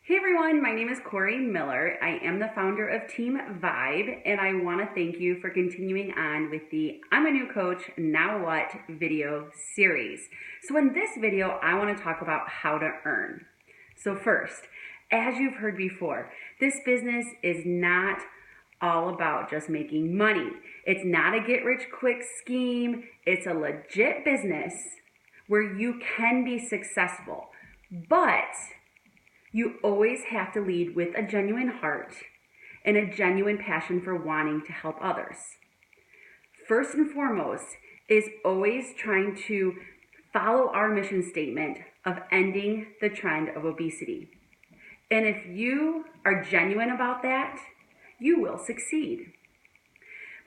Hey everyone, my name is Cory Miller. I am the founder of Team Vibe, and I want to thank you for continuing on with the I'm a New Coach, Now What video series. So in this video, I want to talk about how to earn. So first, as you've heard before, this business is not all about just making money. It's not a get-rich-quick scheme. It's a legit business where you can be successful, but you always have to lead with a genuine heart and a genuine passion for wanting to help others. First and foremost is always trying to follow our mission statement of ending the trend of obesity. And if you are genuine about that, you will succeed.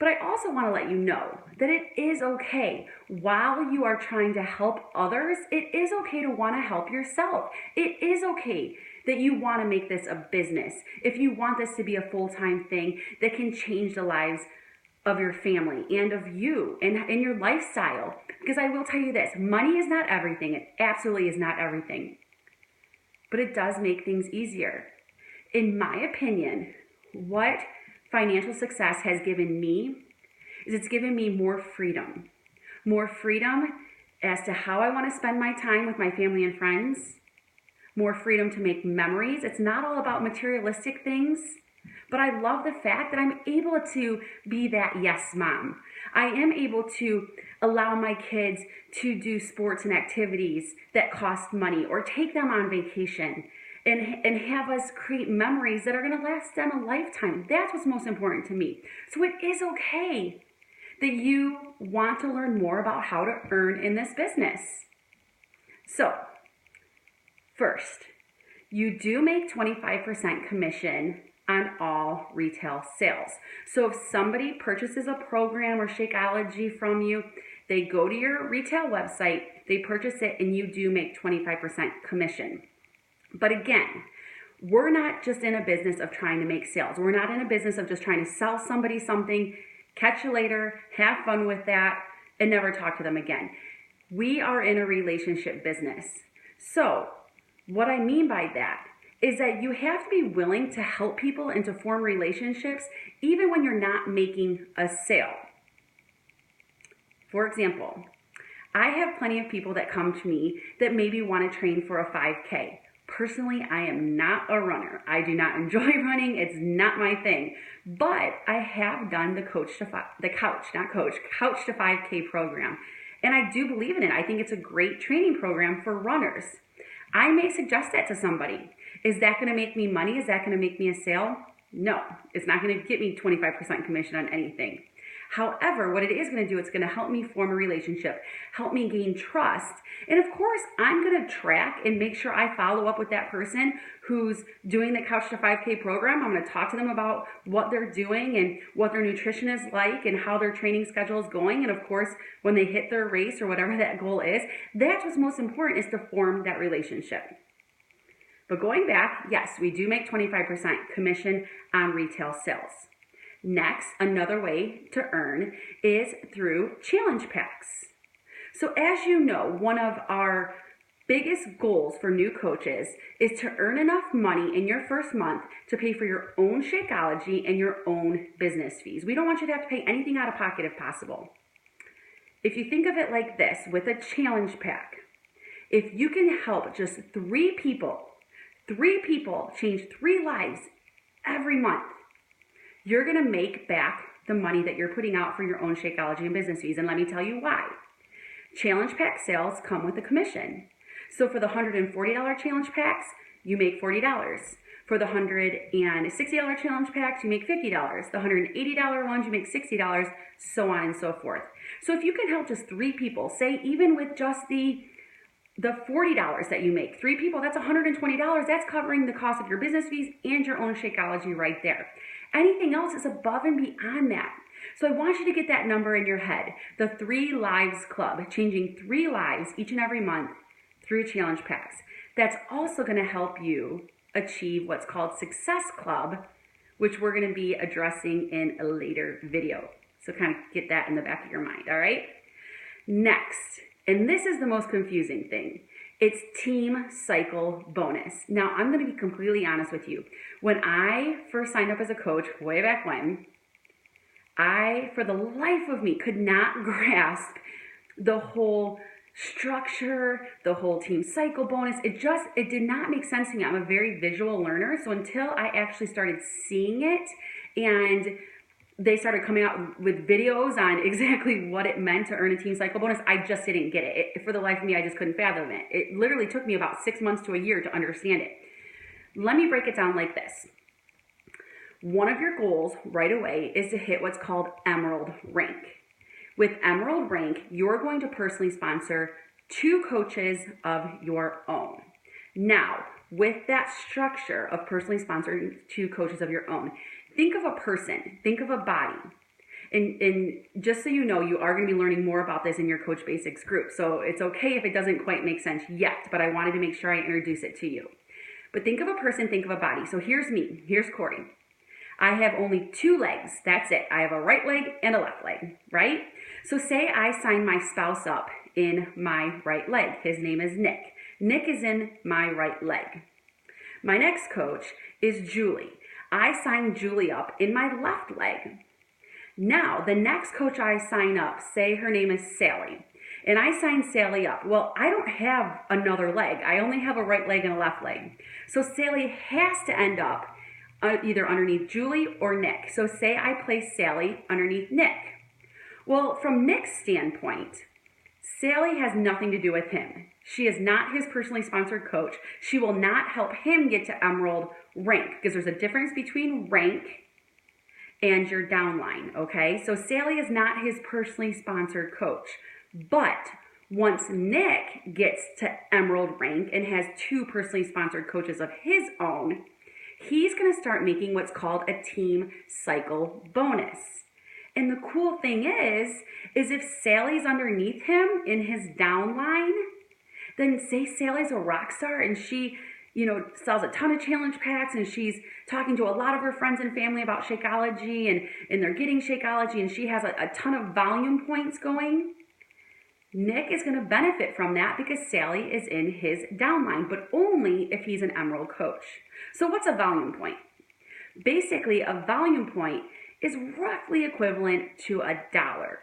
But I also want to let you know that it is okay. While you are trying to help others, it is okay to want to help yourself. It is okay that you want to make this a business. If you want this to be a full-time thing that can change the lives of your family and of you and your lifestyle. Because I will tell you this, money is not everything. It absolutely is not everything. But it does make things easier. In my opinion, what financial success has given me is it's given me more freedom. More freedom as to how I want to spend my time with my family and friends. More freedom to make memories. It's not all about materialistic things, but I love the fact that I'm able to be that yes mom. I am able to allow my kids to do sports and activities that cost money or take them on vacation and have us create memories that are going to last them a lifetime. That's what's most important to me. So it is okay that you want to learn more about how to earn in this business. So, first, you do make 25% commission on all retail sales. So if somebody purchases a program or Shakeology from you, they go to your retail website, they purchase it, and you do make 25% commission. But again, we're not just in a business of trying to make sales. We're not in a business of just trying to sell somebody something, catch you later, have fun with that, and never talk to them again. We are in a relationship business. So what I mean by that is that you have to be willing to help people and to form relationships even when you're not making a sale. For example, I have plenty of people that come to me that maybe want to train for a 5K. Personally, I am not a runner. I do not enjoy running. It's not my thing. But I have done the Couch to 5K program. And I do believe in it. I think it's a great training program for runners. I may suggest that to somebody. Is that going to make me money? Is that going to make me a sale? No, it's not going to get me 25% commission on anything. However, what it is going to do, it's going to help me form a relationship, help me gain trust. And of course, I'm going to track and make sure I follow up with that person who's doing the Couch to 5K program. I'm going to talk to them about what they're doing and what their nutrition is like and how their training schedule is going. And of course, when they hit their race or whatever that goal is, that's what's most important, is to form that relationship. But going back, yes, we do make 25% commission on retail sales. Next, another way to earn is through challenge packs. So as you know, one of our biggest goals for new coaches is to earn enough money in your first month to pay for your own Shakeology and your own business fees. We don't want you to have to pay anything out of pocket if possible. If you think of it like this, with a challenge pack, if you can help just three people change 3 lives every month, you're going to make back the money that you're putting out for your own Shakeology and business fees. And let me tell you why. Challenge pack sales come with a commission. So for the $140 challenge packs, you make $40. For the $160 challenge packs, you make $50. The $180 ones, you make $60, so on and so forth. So if you can help just 3 people, say even with just the $40 that you make, 3 people, that's $120. That's covering the cost of your business fees and your own Shakeology right there. Anything else is above and beyond that. So I want you to get that number in your head. The 3 Lives Club, changing 3 lives each and every month through challenge packs. That's also going to help you achieve what's called Success Club, which we're going to be addressing in a later video. So kind of get that in the back of your mind, all right? Next, and this is the most confusing thing, It's team cycle bonus. Now, I'm going to be completely honest with you. When I first signed up as a coach way back when, I, for the life of me, could not grasp the whole structure, the whole team cycle bonus. It did not make sense to me. I'm a very visual learner. So until I actually started seeing it and they started coming out with videos on exactly what it meant to earn a team cycle bonus, I just didn't get it. For the life of me, I just couldn't fathom it. It literally took me about 6 months to a year to understand it. Let me break it down like this. One of your goals right away is to hit what's called Emerald rank. With Emerald rank, you're going to personally sponsor 2 coaches of your own. Now, with that structure of personally sponsoring 2 coaches of your own, think of a person, think of a body. And just so you know, you are going to be learning more about this in your Coach Basics group. So it's okay if it doesn't quite make sense yet, but I wanted to make sure I introduce it to you. But think of a person, think of a body. So here's me, here's Cory. I have only 2 legs, that's it. I have a right leg and a left leg, right? So say I sign my spouse up in my right leg. His name is Nick. Nick is in my right leg. My next coach is Julie. I sign Julie up in my left leg. Now, the next coach I sign up, say her name is Sally, and I sign Sally up. Well, I don't have another leg. I only have a right leg and a left leg. So Sally has to end up either underneath Julie or Nick. So say I place Sally underneath Nick. Well, from Nick's standpoint, Sally has nothing to do with him. She is not his personally sponsored coach. She will not help him get to Emerald rank because there's a difference between rank and your downline, okay? So Sally is not his personally sponsored coach. But once Nick gets to Emerald rank and has 2 personally sponsored coaches of his own, he's going to start making what's called a team cycle bonus. And the cool thing is if Sally's underneath him in his downline, then say Sally's a rock star and she, sells a ton of challenge packs and she's talking to a lot of her friends and family about Shakeology and they're getting Shakeology and she has a ton of volume points going. Nick is going to benefit from that because Sally is in his downline, but only if he's an Emerald coach. So what's a volume point? Basically, a volume point is roughly equivalent to $1.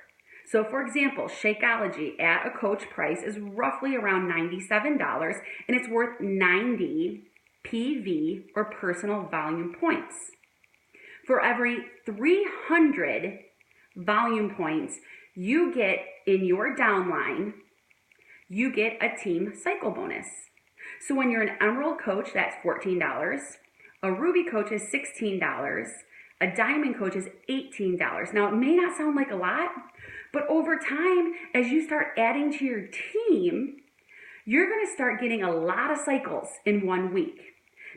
So for example, Shakeology at a coach price is roughly around $97 and it's worth 90 PV or personal volume points. For every 300 volume points you get in your downline, you get a team cycle bonus. So when you're an Emerald coach, that's $14. A Ruby coach is $16. A Diamond coach is $18. Now, it may not sound like a lot, but over time, as you start adding to your team, you're going to start getting a lot of cycles in 1 week.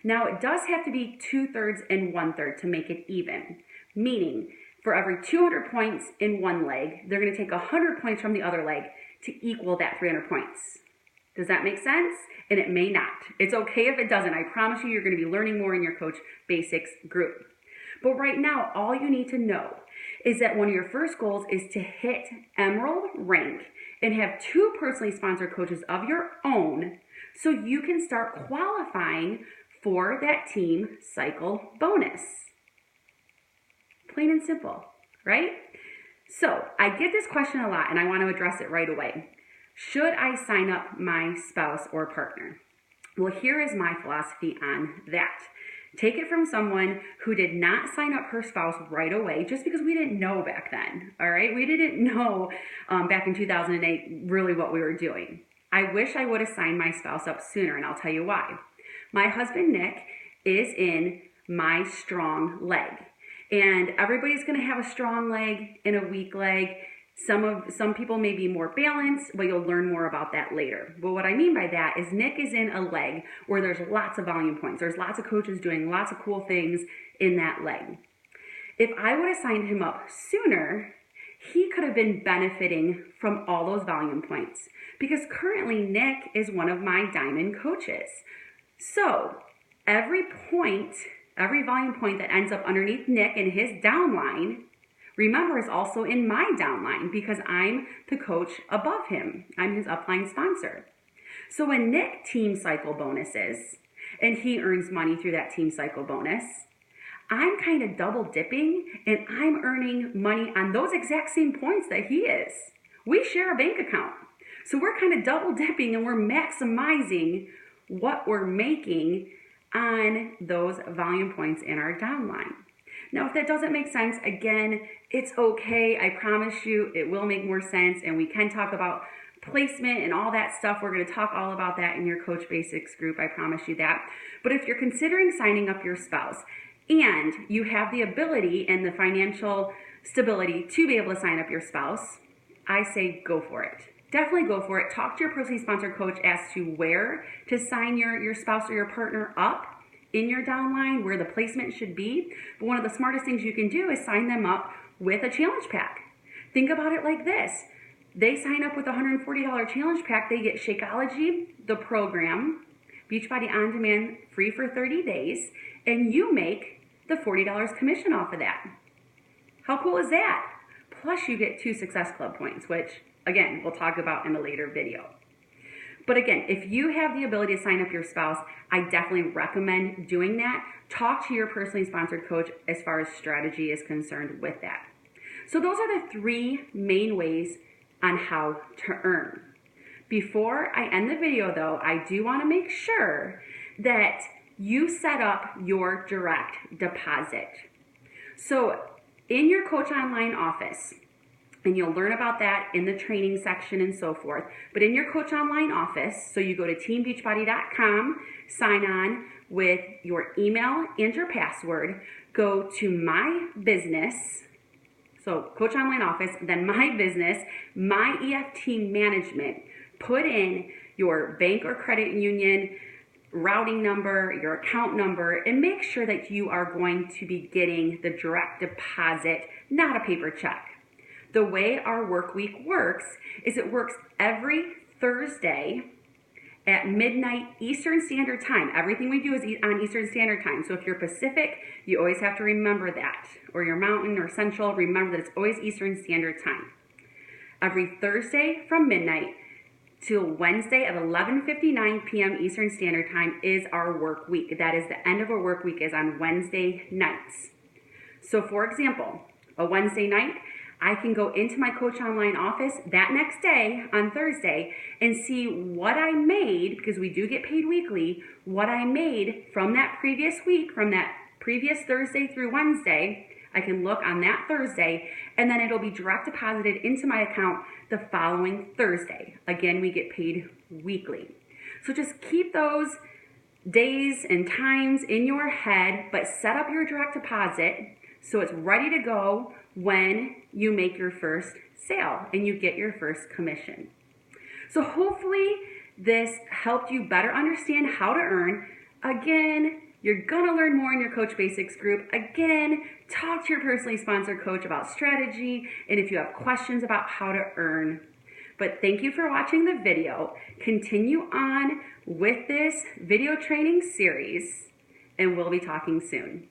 Now, it does have to be 2/3 and 1/3 to make it even, meaning for every 200 points in one leg, they're going to take 100 points from the other leg to equal that 300 points. Does that make sense? And it may not. It's okay if it doesn't. I promise you, you're going to be learning more in your Coach Basics group. But right now, all you need to know is that one of your first goals is to hit Emerald rank and have 2 personally sponsored coaches of your own so you can start qualifying for that team cycle bonus. Plain and simple, right? So I get this question a lot and I want to address it right away. Should I sign up my spouse or partner? Well, here is my philosophy on that. Take it from someone who did not sign up her spouse right away just because we didn't know back then, all right? We didn't know back in 2008 really what we were doing. I wish I would have signed my spouse up sooner, and I'll tell you why. My husband, Nick, is in my strong leg. And everybody's going to have a strong leg and a weak leg. Some people may be more balanced, but you'll learn more about that later. But what I mean by that is Nick is in a leg where there's lots of volume points. There's lots of coaches doing lots of cool things in that leg. If I would have signed him up sooner, he could have been benefiting from all those volume points because currently Nick is one of my diamond coaches. So every volume point that ends up underneath Nick in his downline, remember, is also in my downline because I'm the coach above him. I'm his upline sponsor. So when Nick team cycle bonuses and he earns money through that team cycle bonus, I'm kind of double dipping and I'm earning money on those exact same points that he is. We share a bank account. So we're kind of double dipping and we're maximizing what we're making on those volume points in our downline. Now, if that doesn't make sense, again, it's okay. I promise you it will make more sense, and we can talk about placement and all that stuff. We're going to talk all about that in your Coach Basics group. I promise you that. But if you're considering signing up your spouse and you have the ability and the financial stability to be able to sign up your spouse, I say go for it. Definitely go for it. Talk to your personally sponsored coach as to where to sign your spouse or your partner up in your downline, where the placement should be. But one of the smartest things you can do is sign them up with a challenge pack. Think about it like this. They sign up with a $140 challenge pack. They get Shakeology, the program, Beachbody On Demand, free for 30 days, and you make the $40 commission off of that. How cool is that? Plus you get 2 Success Club points, which again, we'll talk about in a later video. But again, if you have the ability to sign up your spouse, I definitely recommend doing that. Talk to your personally sponsored coach as far as strategy is concerned with that. So those are the 3 main ways on how to earn. Before I end the video though, I do want to make sure that you set up your direct deposit. So in your Coach Online office, and you'll learn about that in the training section and so forth. But in your Coach Online office, so you go to teambeachbody.com, sign on with your email and your password, go to My Business, so Coach Online office, then My Business, My EFT Management, put in your bank or credit union routing number, your account number, and make sure that you are going to be getting the direct deposit, not a paper check. The way our work week works is it works every Thursday at midnight Eastern Standard Time. Everything we do is on Eastern Standard Time. So if you're Pacific, you always have to remember that. Or you're Mountain or Central, remember that it's always Eastern Standard Time. Every Thursday from midnight till Wednesday at 11:59 p.m. Eastern Standard Time is our work week. That is the end of our work week is on Wednesday nights. So for example, a Wednesday night, I can go into my Coach Online office that next day on Thursday and see what I made, because we do get paid weekly, what I made from that previous week, from that previous Thursday through Wednesday. I can look on that Thursday, and then it'll be direct deposited into my account the following Thursday. Again, we get paid weekly. So just keep those days and times in your head, but set up your direct deposit so it's ready to go when you make your first sale and you get your first commission. So hopefully this helped you better understand how to earn. Again, you're gonna learn more in your Coach Basics group. Again, talk to your personally sponsored coach about strategy and if you have questions about how to earn. But thank you for watching the video. Continue on with this video training series and we'll be talking soon.